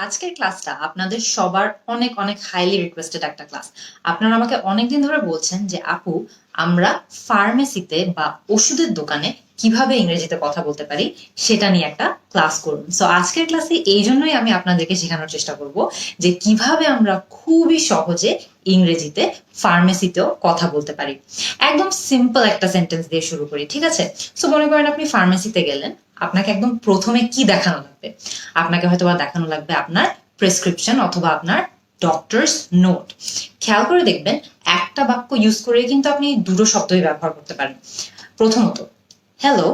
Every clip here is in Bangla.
আজকের ক্লাসটা আপনাদের সবার অনেক অনেক হাইলি রিকোয়েস্টেড একটা ক্লাস। আপনারা আমাকে অনেকদিন ধরে বলছেন যে আপু, আমরা ফার্মেসিতে বা ওষুধের দোকানে কিভাবে ইংরেজিতে কথা বলতে পারি সেটা নিয়ে একটা ক্লাস করুন। সো আজকের ক্লাসে এই জন্যই আমি আপনাদেরকে শেখানোর চেষ্টা করব যে কিভাবে আমরা খুবই সহজে ইংরেজিতে ফার্মেসিতেও কথা বলতে পারি। একদম সিম্পল একটা সেন্টেন্স দিয়ে শুরু করি, ঠিক আছে? সো মনে করেন আপনি ফার্মেসিতে গেলেন, আপনাকে একদম প্রথমে কি দেখানো লাগবে? আপনাকে হয়তো বা দেখানো লাগবে আপনার প্রেসক্রিপশন অথবা আপনার ডক্টরস নোট। খেয়াল করে দেখবেন একটা বাক্য ইউজ করে কিন্তু আপনি দুটো শব্দই ব্যবহার করতে পারেন। প্রথমত, hello,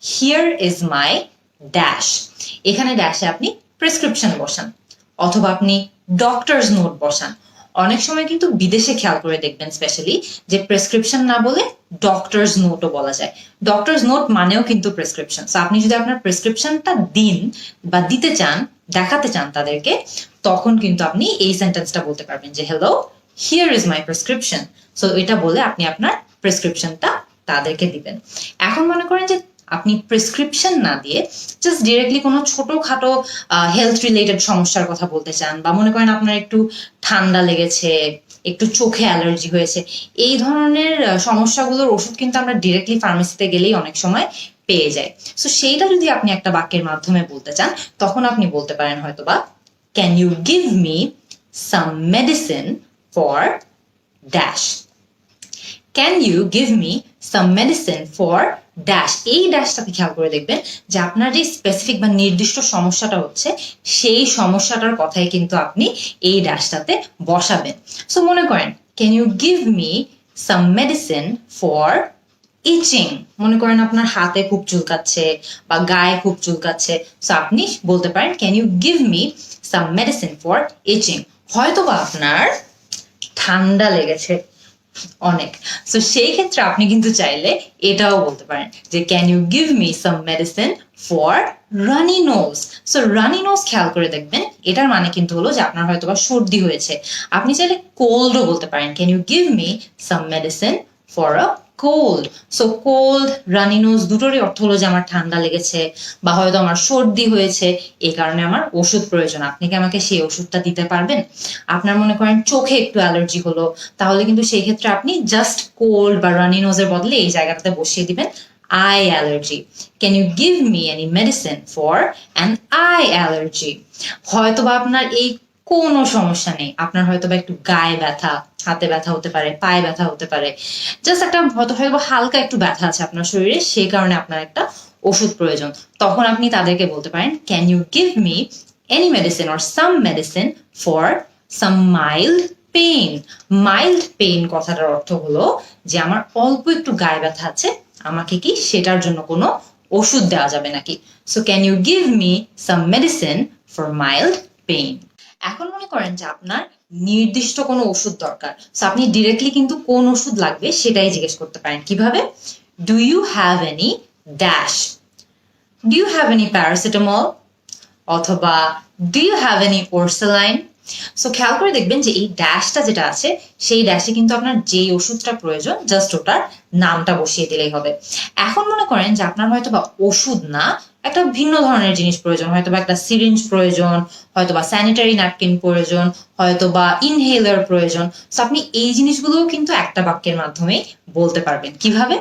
here is my dash. এখানে ড্যাশে আপনি প্রেসক্রিপশন বসান অথবা আপনি ডক্টরস নোট বসান। অনেক সময় কিন্তু বিদেশে খেয়াল করে দেখবেন স্পেশালি যে প্রেসক্রিপশন না বলে ডক্টরস নোটও বলা যায়। ডক্টরস নোট মানেও কিন্তু প্রেসক্রিপশন। সো আপনি যদি আপনার প্রেসক্রিপশনটা দিন বা দিতে চান, দেখাতে চান তাদেরকে, তখন কিন্তু আপনি এই সেন্টেন্সটা বলতে পারবেন যে hello, here is my prescription. So এটা বলে আপনি আপনার প্রেসক্রিপশনটা তাদেরকে দিবেন। এখন মনে করেন যে আপনি প্রেসক্রিপশন না দিয়ে জাস্ট ডিরেক্টলি কোনো ছোটখাটো হেলথ রিলেটেড সমস্যার কথা বলতে চান, বা মনে করেন আপনার একটু ঠান্ডা লেগেছে, একটু চোখে অ্যালার্জি হয়েছে, এই ধরনের সমস্যাগুলোর ওষুধ কিন্তু আমরা ডিরেক্টলি ফার্মেসিতে গেলেই অনেক সময় পেয়ে যায়। সো সেইটা যদি আপনি একটা বাক্যের মাধ্যমে বলতে চান, তখন আপনি বলতে পারেন হয়তোবা, can you give me some medicine for dash. Can you give me some medicine for dash. এই ড্যাশটাতে খেয়াল করে দেখবেন যে আপনার যে স্পেসিফিক বা নির্দিষ্ট সমস্যাটা হচ্ছে, সেই সমস্যাটার কথাই কিন্তু আপনি এই ড্যাশটাতে বসাবেন। সো মনে করেন, can you give me some medicine for itching. মনে করেন আপনার হাতে খুব চুলকাচ্ছে বা গায়ে খুব চুলকাচ্ছে, সো আপনি বলতে পারেন, can you give me some medicine for itching. হয়তোবা আপনার ঠান্ডা লেগেছে অনেক, সো সেই ক্ষেত্রে আপনি কিন্তু চাইলে এটাও বলতে পারেন যে can you give me some medicine for runny nose. So runny nose খেয়াল করে দেখবেন এটার মানে কিন্তু হলো যে আপনার হয়তো বা সর্দি হয়েছে। আপনি চাইলে কোল্ডও বলতে পারেন, can you give me some medicine for a cold. So cold, runny nose দুটোরই অর্থ হলো যে আমার ঠান্ডা লেগেছে বা হয়তো আমার সর্দি হয়েছে, এই কারণে আমার ওষুধ প্রয়োজন। আপনি কি আমাকে সেই ওষুধটা দিতে পারবেন? আপনার মনে করেন চোখে একটু অ্যালার্জি হলো, তাহলে কিন্তু সেই ক্ষেত্রে আপনি জাস্ট কোল্ড বা রানি নোজের বদলে এই জায়গাটাতে বসিয়ে দিবেন eye allergy. Can you give me any medicine for an eye allergy. হয়তোবা আপনার এই কোনো সমস্যা নেই, আপনার হয়তোবা একটু গায়ে ব্যথা, হাতে ব্যথা হতে পারে, পায়ে ব্যথা হতে পারে, জাস্ট একটা হয়তো হালকা একটু ব্যথা আছে আপনার শরীরে, সেই কারণে আপনার একটা ওষুধ প্রয়োজন। তখন আপনি তাদেরকে বলতে পারেন, can you give me any medicine or some medicine for some mild pain. Mild pain কথাটার অর্থ হলো যে আমার অল্প একটু গায়ে ব্যথা আছে, আমাকে কি সেটার জন্য কোনো ওষুধ দেওয়া যাবে নাকি? So can you give me some medicine for mild pain. এখন মনে করেন যে আপনার নির্দিষ্ট কোনো ওষুধ দরকার, সো আপনি ডিরেক্টলি কিন্তু কোন ওষুধ লাগবে সেটাই জিজ্ঞেস করতে পারেন। কিভাবে? Do you have any dash. Do you have any paracetamol, অথবা do you have any orsaline. So খেয়াল করে দেখবেন যে এই ড্যাশটা যেটা আছে, সেই ড্যাশে কিন্তু আপনার যেই ওষুধটা প্রয়োজন জাস্ট ওটার নামটা বসিয়ে দিলেই হবে। এখন মনে করেন যে আপনার হয়তো বা ওষুধ না, একটা ভিন্ন ধরনের জিনিস প্রয়োজন, হয়তো বা একটা সিরিঞ্জ প্রয়োজন, হয়তো বা স্যানিটারি ন্যাপকিন প্রয়োজন, হয়তো বা ইনহেলার প্রয়োজন। সো আপনি এই জিনিসগুলোও কিন্তু একটা বাক্যের মাধ্যমে বলতে পারবেন। কিভাবে?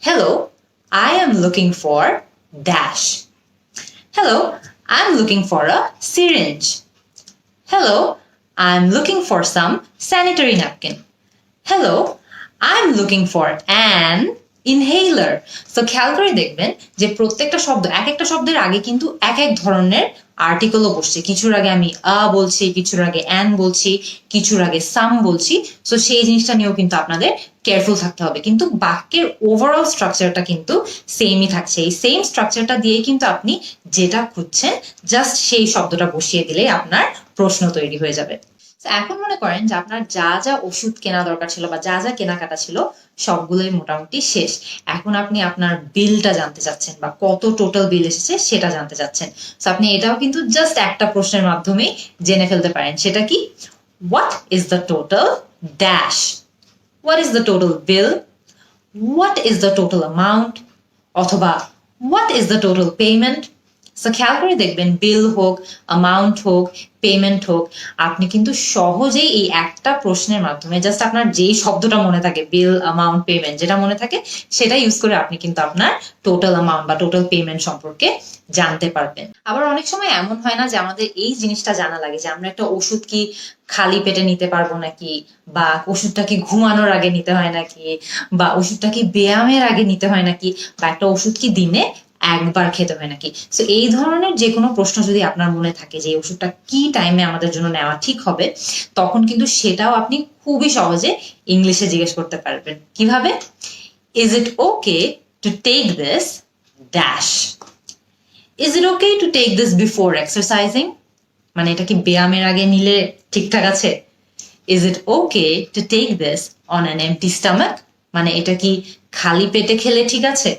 Hello, I am looking for dash. Hello, I'm looking for a syringe. Hello, I'm looking for some sanitary napkin. Hello, I'm looking for an inhaler. So খেয়াল করে দেখবেন যে প্রত্যেকটা শব্দ, এক একটা শব্দের আগে কিন্তু এক এক ধরনের আর্টিকেলও বসছে। কিছুর আগে আমি আ বলছি, কিছুর আগে অ্যান বলছি, কিছুর আগে সাম বলছি। সো সেই জিনিসটা নিয়েও কিন্তু আপনাদের কেয়ারফুল থাকতে হবে। কিন্তু বাক্যের ওভারঅল স্ট্রাকচারটা কিন্তু সেমই থাকছে। এই সেম স্ট্রাকচারটা দিয়ে কিন্তু আপনি যেটা খুঁজছেন জাস্ট সেই শব্দটা বসিয়ে দিলেই আপনার প্রশ্ন তৈরি হয়ে যাবে। এখন মনে করেন যে আপনার যা যা ওষুধ কেনা দরকার ছিল বা যা যা কেনাকাটা ছিল সবগুলোই মোটামুটি শেষ। এখন আপনি আপনার বিলটা জানতে চাচ্ছেন বা কত টোটাল বিল এসেছে সেটা জানতে চাচ্ছেন। তো আপনি এটাও কিন্তু জাস্ট একটা প্রশ্নের মাধ্যমেই জেনে ফেলতে পারেন। সেটা কি? What is the total dash. What is the total bill, what is the total amount, অথবা what is the total payment, so খেয়াল করে দেখবেন বিল হোক, অ্যামাউন্ট হোক, পেমেন্ট হোক, আপনি কিন্তু সহজেই এই একটা প্রশ্নের মাধ্যমে জাস্ট আপনার যেই শব্দটা মনে থাকে, বিল, অ্যামাউন্ট, পেমেন্ট, যেটা মনে থাকে সেটা ইউজ করে আপনি কিন্তু আপনার টোটাল অ্যামাউন্ট বা টোটাল পেমেন্ট সম্পর্কে জানতে পারবেন। আবার অনেক সময় এমন হয় না যে আমাদের এই জিনিসটা জানা লাগে যে আমরা একটা ওষুধ কি খালি পেটে নিতে পারবো নাকি, বা ওষুধটা কি ঘুমানোর আগে নিতে হয় নাকি, বা ওষুধটা কি ব্যায়ামের আগে নিতে হয় নাকি, বা একটা ওষুধ কি দিনে একবার খেতে হয় নাকি। সো এই ধরনের যে কোনো প্রশ্ন যদি আপনার মনে থাকে যে এই ওষুধটা কি টাইমে আমাদের জন্য নেওয়া ঠিক হবে, তখন কিন্তু সেটাও আপনি খুবই সহজে ইংলিশে জিজ্ঞেস করতে পারবেন। কিভাবে? Is it okay to take this dash. Is it okay to take this before exercising, মানে এটা কি ব্যায়ামের আগে নিলে ঠিকঠাক আছে। Is it okay to take this on an empty stomach, মানে এটা কি খালি পেটে খেলে ঠিক আছে।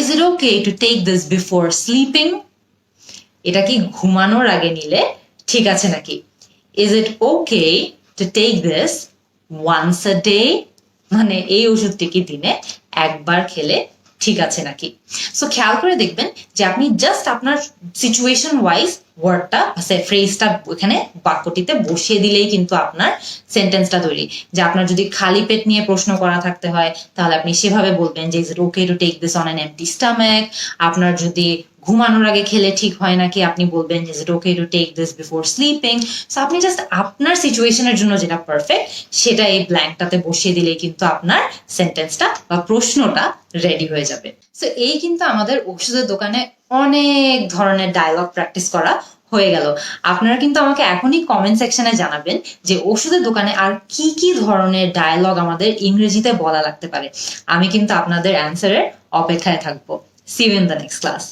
Is it okay to take this before sleeping, এটা কি ঘুমানোর আগে নিলে ঠিক আছে নাকি। Is it okay to take this once a day, মানে এই ওষুধটি কি দিনে একবার খেলে ঠিক আছে নাকি। সো খেয়াল করে দেখবেন যে আপনি জাস্ট আপনার সিচুয়েশন ওয়াইজ ওয়ার্ডটা ফ্রেজটা এখানে বাক্যটিতে বসিয়ে দিলেই কিন্তু আপনার সেন্টেন্সটা তৈরি। যে আপনার যদি খালি পেট নিয়ে প্রশ্ন করা থাকতে হয় তাহলে আপনি সেভাবে বলবেন যে is it okay to take this on an empty stomach. আপনার যদি ঘুমানোর আগে খেলে ঠিক হয় নাকি, আপনি বলবেন is it okay to take this before sleeping. So আপনি জাস্ট আপনার সিচুয়েশনের জন্য যেটা পারফেক্ট সেটা এই ব্ল্যাঙ্কটাতে বসিয়ে দিলেই কিন্তু আপনার সেন্টেন্সটা বা প্রশ্নটা রেডি হয়ে যাবে। সো এই কিন্তু আমাদের ওষুধের দোকানে অনেক ধরনের ডায়লগ প্র্যাকটিস করা হয়ে গেল। আপনারা কিন্তু আমাকে এখনই কমেন্ট সেকশনে জানাবেন যে ওষুধের দোকানে আর কি কি ধরনের ডায়লগ আমাদের ইংরেজিতে বলা লাগতে পারে। আমি কিন্তু আপনাদের অ্যান্সারের অপেক্ষায় থাকবো। See you in the next class.